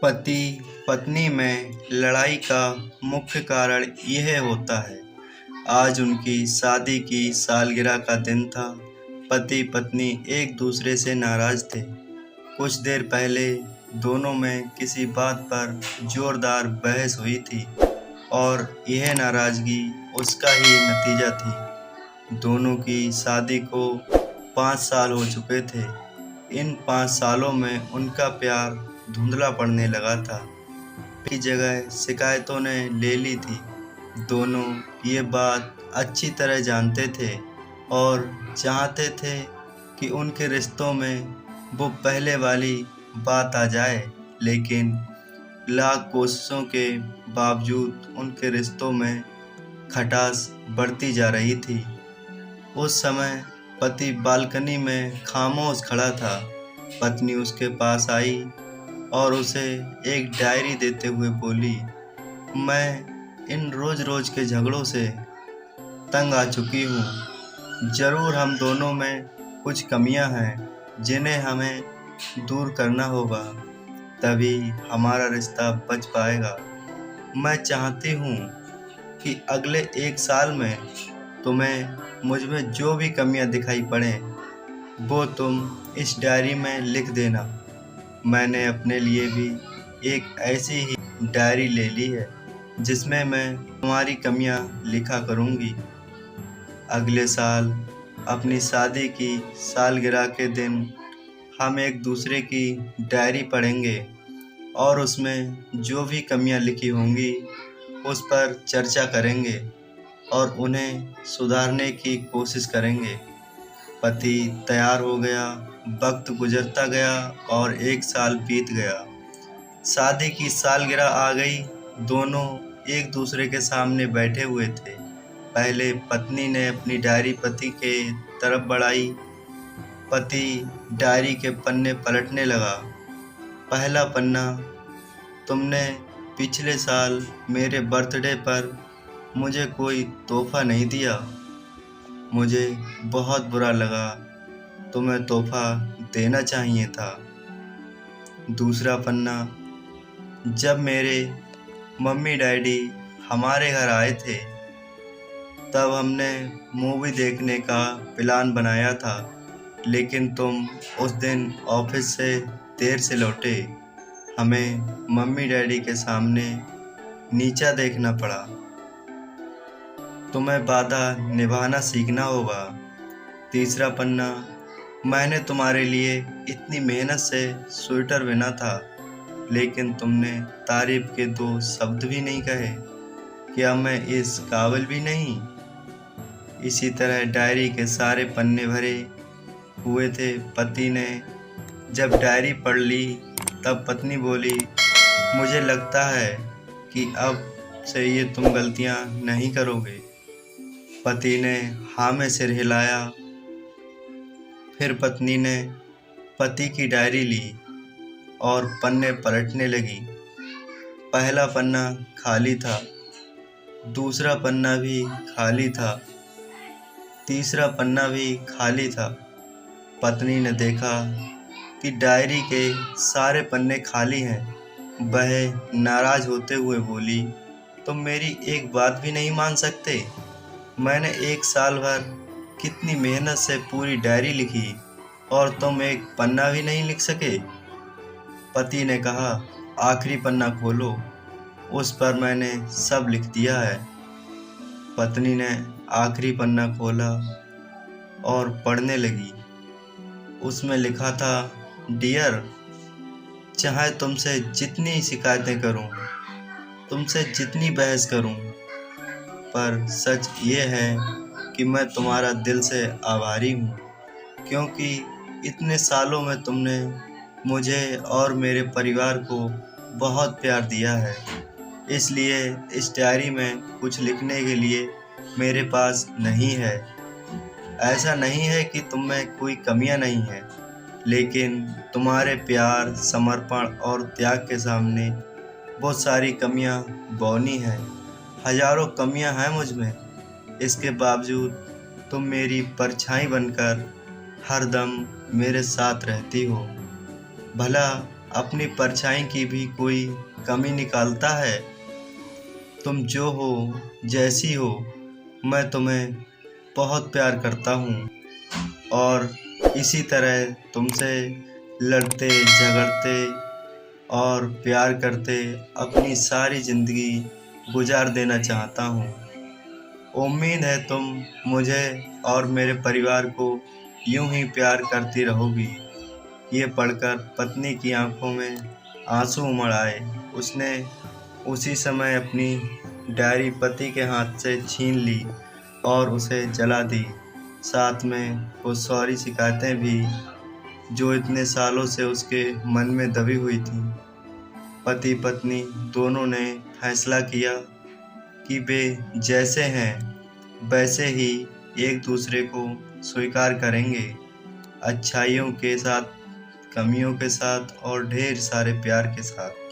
पति पत्नी में लड़ाई का मुख्य कारण यह होता है। आज उनकी शादी की सालगिरह का दिन था। पति पत्नी एक दूसरे से नाराज थे। कुछ देर पहले दोनों में किसी बात पर जोरदार बहस हुई थी और यह नाराजगी उसका ही नतीजा थी। दोनों की शादी को 5 साल हो चुके थे। इन 5 सालों में उनका प्यार धुंधला पड़ने लगा था। की जगह शिकायतों ने ले ली थी। दोनों ये बात अच्छी तरह जानते थे और चाहते थे कि उनके रिश्तों में वो पहले वाली बात आ जाए, लेकिन लाख कोशिशों के बावजूद उनके रिश्तों में खटास बढ़ती जा रही थी। उस समय पति बालकनी में खामोश खड़ा था। पत्नी उसके पास आई और उसे एक डायरी देते हुए बोली, मैं इन रोज रोज के झगड़ों से तंग आ चुकी हूँ। जरूर हम दोनों में कुछ कमियां हैं जिन्हें हमें दूर करना होगा, तभी हमारा रिश्ता बच पाएगा। मैं चाहती हूँ कि अगले 1 साल में तुम्हें मुझ में जो भी कमियां दिखाई पड़े वो तुम इस डायरी में लिख देना। मैंने अपने लिए भी एक ऐसी ही डायरी ले ली है जिसमें मैं तुम्हारी कमियां लिखा करूँगी। अगले साल अपनी शादी की सालगिरह के दिन हम एक दूसरे की डायरी पढ़ेंगे और उसमें जो भी कमियां लिखी होंगी उस पर चर्चा करेंगे और उन्हें सुधारने की कोशिश करेंगे। पति तैयार हो गया। वक्त गुजरता गया और 1 साल बीत गया। शादी की सालगिरह आ गई। दोनों एक दूसरे के सामने बैठे हुए थे। पहले पत्नी ने अपनी डायरी पति के तरफ बढ़ाई। पति डायरी के पन्ने पलटने लगा। पहला पन्ना, तुमने पिछले साल मेरे बर्थडे पर मुझे कोई तोहफा नहीं दिया। मुझे बहुत बुरा लगा। तुम्हें तोहफा देना चाहिए था। दूसरा पन्ना, जब मेरे मम्मी डैडी हमारे घर आए थे तब हमने मूवी देखने का प्लान बनाया था, लेकिन तुम उस दिन ऑफिस से देर से लौटे। हमें मम्मी डैडी के सामने नीचा देखना पड़ा। तुम्हें वादा निभाना सीखना होगा। तीसरा पन्ना, मैंने तुम्हारे लिए इतनी मेहनत से स्वेटर बुना था, लेकिन तुमने तारीफ के 2 शब्द भी नहीं कहे। क्या मैं इस काबिल भी नहीं? इसी तरह डायरी के सारे पन्ने भरे हुए थे। पति ने जब डायरी पढ़ ली तब पत्नी बोली, मुझे लगता है कि अब से ये तुम गलतियां नहीं करोगे। पति ने हाँ में सिर हिलाया। फिर पत्नी ने पति की डायरी ली और पन्ने पलटने लगी। पहला पन्ना खाली था, दूसरा पन्ना भी खाली था, तीसरा पन्ना भी खाली था। पत्नी ने देखा कि डायरी के सारे पन्ने खाली हैं। वह नाराज होते हुए बोली, तुम मेरी एक बात भी नहीं मान सकते? मैंने 1 साल भर कितनी मेहनत से पूरी डायरी लिखी और तुम एक पन्ना भी नहीं लिख सके। पति ने कहा, आखिरी पन्ना खोलो, उस पर मैंने सब लिख दिया है। पत्नी ने आखिरी पन्ना खोला और पढ़ने लगी। उसमें लिखा था, डियर, चाहे तुमसे जितनी शिकायतें करूं, तुमसे जितनी बहस करूं, पर सच ये है कि मैं तुम्हारा दिल से आभारी हूँ, क्योंकि इतने सालों में तुमने मुझे और मेरे परिवार को बहुत प्यार दिया है। इसलिए इस डायरी में कुछ लिखने के लिए मेरे पास नहीं है। ऐसा नहीं है कि तुम में कोई कमियां नहीं है, लेकिन तुम्हारे प्यार, समर्पण और त्याग के सामने बहुत सारी कमियां बौनी हैं। हजारों कमियां हैं मुझ में, इसके बावजूद तुम मेरी परछाई बनकर हर दम मेरे साथ रहती हो। भला अपनी परछाई की भी कोई कमी निकालता है? तुम जो हो, जैसी हो, मैं तुम्हें बहुत प्यार करता हूँ और इसी तरह तुमसे लड़ते झगड़ते और प्यार करते अपनी सारी ज़िंदगी गुजार देना चाहता हूँ। उम्मीद है तुम मुझे और मेरे परिवार को यूं ही प्यार करती रहोगी। ये पढ़कर पत्नी की आंखों में आंसू उमड़ आए। उसने उसी समय अपनी डायरी पति के हाथ से छीन ली और उसे जला दी। साथ में वो सारी शिकायतें भी जो इतने सालों से उसके मन में दबी हुई थी। पति पत्नी दोनों ने फैसला किया कि वे जैसे हैं वैसे ही एक दूसरे को स्वीकार करेंगे, अच्छाइयों के साथ, कमियों के साथ और ढेर सारे प्यार के साथ।